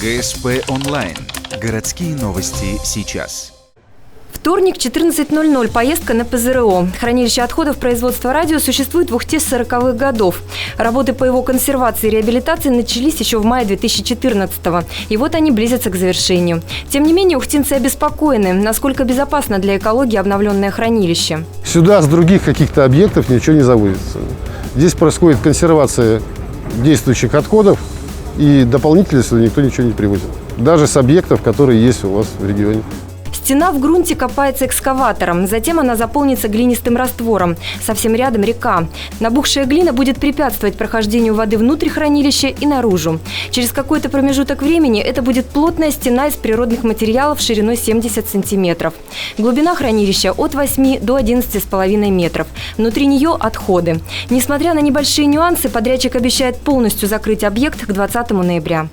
GSPonline. Городские новости сейчас. Вторник, 14:00. Поездка на ПЗРО. Хранилище отходов производства радио существует в Ухте с 40-х годов. Работы по его консервации и реабилитации начались еще в мае 2014-го. И вот они близятся к завершению. Тем не менее, ухтинцы обеспокоены, насколько безопасно для экологии обновленное хранилище. Сюда с других каких-то объектов ничего не завозится. Здесь происходит консервация действующих отходов, и дополнительно сюда никто ничего не привозит. Даже с объектов, которые есть у вас в регионе. Стена в грунте копается экскаватором. Затем она заполнится глинистым раствором. Совсем рядом река. Набухшая глина будет препятствовать прохождению воды внутрь хранилища и наружу. Через какой-то промежуток времени это будет плотная стена из природных материалов шириной 70 сантиметров. Глубина хранилища от 8 до 11,5 метров. Внутри нее отходы. Несмотря на небольшие нюансы, подрядчик обещает полностью закрыть объект к 20 ноября.